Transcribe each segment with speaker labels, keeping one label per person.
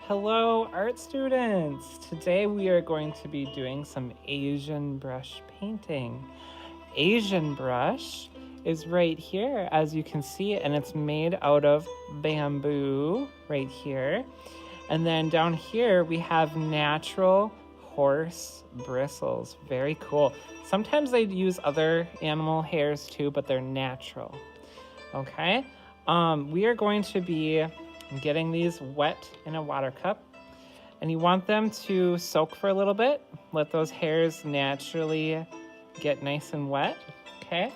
Speaker 1: Hello, art students! Today we are going to be doing some Asian brush painting. Asian brush is right here, as you can see, and it's made out of bamboo right here. And then down here we have natural horse bristles. Very cool. Sometimes they use other animal hairs too, but they're natural. Okay, we are going to be getting these wet in a water cup, and you want them to soak for a little bit. Let those hairs naturally get nice and wet. Okay.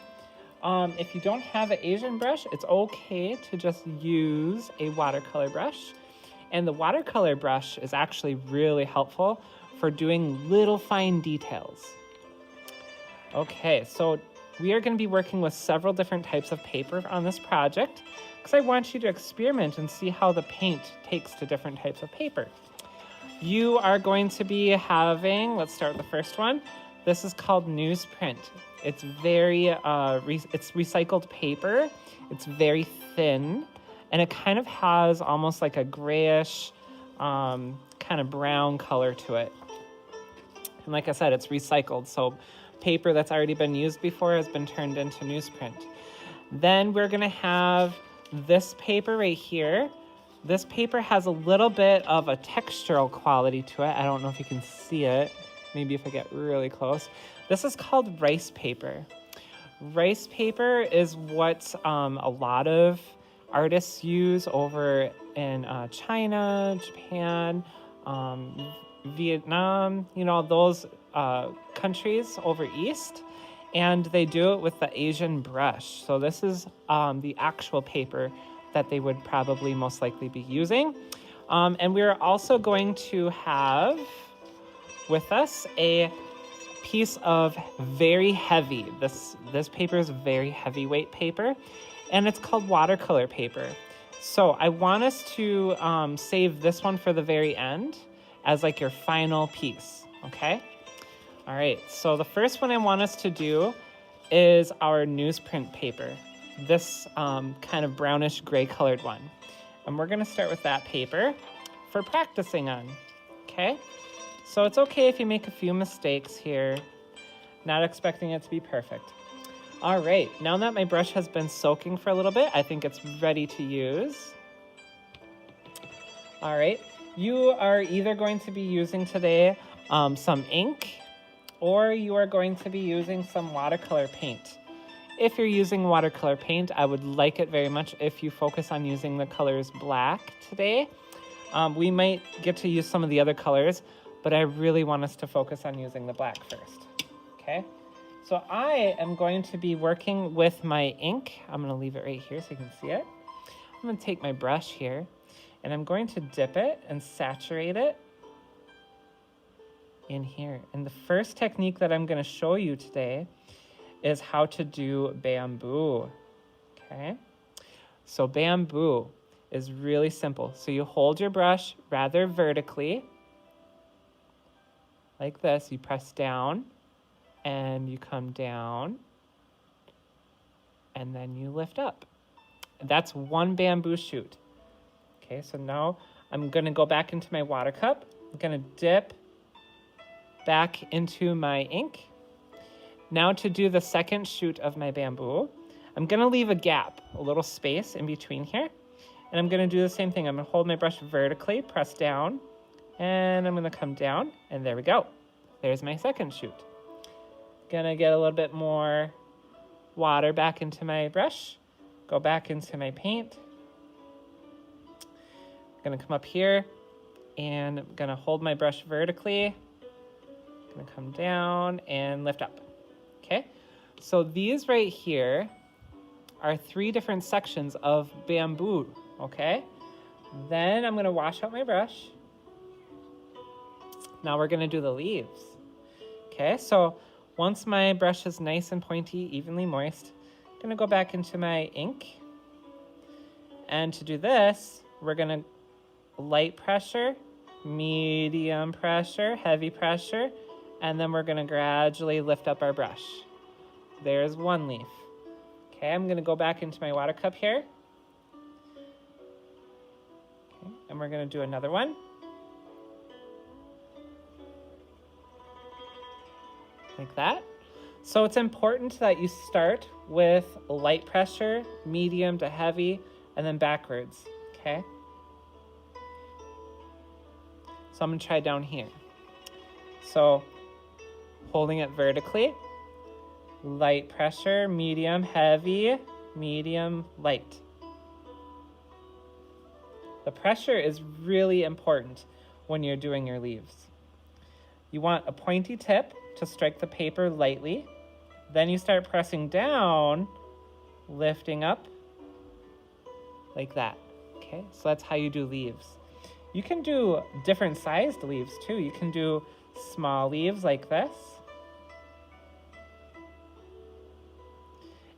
Speaker 1: If you don't have an Asian brush, it's okay to just use a watercolor brush. And the watercolor brush is actually really helpful for doing little fine details. Okay, so we are going to be working with several different types of paper on this project because I want you to experiment and see how the paint takes to different types of paper. You are going to be having, let's start with the first one. This is called newsprint. It's it's recycled paper. It's very thin, and it kind of has almost like a grayish, kind of brown color to it. And like I said, it's recycled, so paper that's already been used before has been turned into newsprint. Then we're gonna have this paper right here. This paper has a little bit of a textural quality to it. I don't know if you can see it. Maybe if I get really close. This is called rice paper. Rice paper is what a lot of artists use over in China, Japan, Vietnam, those countries over east, and they do it with the Asian brush. So this is the actual paper that they would probably most likely be using. And we're also going to have with us a piece of very heavy, this paper is very heavyweight paper, and it's called watercolor paper. So I want us to save this one for the very end as like your final piece, okay? All right, so the first one I want us to do is our newsprint paper, this kind of brownish gray colored one. And we're gonna start with that paper for practicing on, okay? So it's okay if you make a few mistakes here, not expecting it to be perfect. All right, now that my brush has been soaking for a little bit, I think it's ready to use. All right, you are either going to be using today some ink, or you are going to be using some watercolor paint. If you're using watercolor paint, I would like it very much if you focus on using the colors black today. We might get to use some of the other colors, but I really want us to focus on using the black first, okay? So I am going to be working with my ink. I'm gonna leave it right here so you can see it. I'm gonna take my brush here, and I'm going to dip it and saturate it in here. And the first technique that I'm gonna show you today is how to do bamboo, okay? So bamboo is really simple. So you hold your brush rather vertically, like this. You press down, and you come down, and then you lift up. That's one bamboo shoot. Okay, so now I'm gonna go back into my water cup. I'm gonna dip back into my ink. Now to do the second shoot of my bamboo, I'm gonna leave a gap, a little space in between here. And I'm gonna do the same thing. I'm gonna hold my brush vertically, press down, and I'm gonna come down, and there we go. There's my second shoot. Gonna get a little bit more water back into my brush, go back into my paint. Gonna come up here, and I'm gonna hold my brush vertically, gonna come down and lift up, okay? So these right here are 3 different sections of bamboo, okay? Then I'm gonna wash out my brush. Now we're gonna do the leaves. Okay, so once my brush is nice and pointy, evenly moist, I'm gonna go back into my ink. And to do this, we're gonna light pressure, medium pressure, heavy pressure, and then we're gonna gradually lift up our brush. There's one leaf. Okay, I'm gonna go back into my water cup here. Okay, and we're gonna do another one. like that. So it's important that you start with light pressure, medium to heavy, and then backwards, okay? So I'm gonna try down here. So holding it vertically, light pressure, medium, heavy, medium, light. The pressure is really important when you're doing your leaves. You want a pointy tip to strike the paper lightly. Then you start pressing down, lifting up like that. Okay, so that's how you do leaves. You can do different sized leaves too. You can do small leaves like this.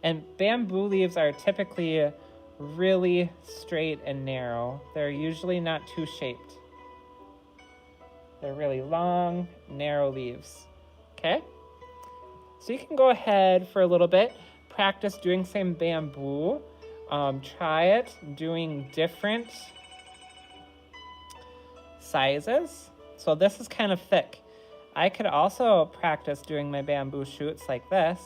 Speaker 1: And bamboo leaves are typically really straight and narrow. They're usually not too shaped. They're really long, narrow leaves, okay? So you can go ahead for a little bit, practice doing some bamboo. Try it doing different sizes. So this is kind of thick. I could also practice doing my bamboo shoots like this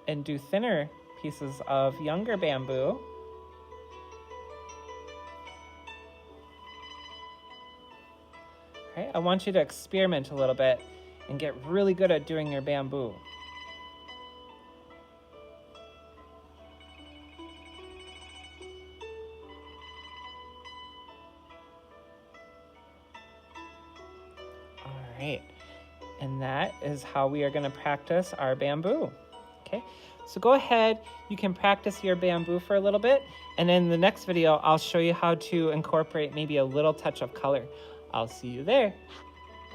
Speaker 1: and do thinner pieces of younger bamboo. Okay, I want you to experiment a little bit and get really good at doing your bamboo. All right, and that is how we are going to practice our bamboo. Okay, so go ahead, you can practice your bamboo for a little bit, and in the next video, I'll show you how to incorporate maybe a little touch of color. I'll see you there.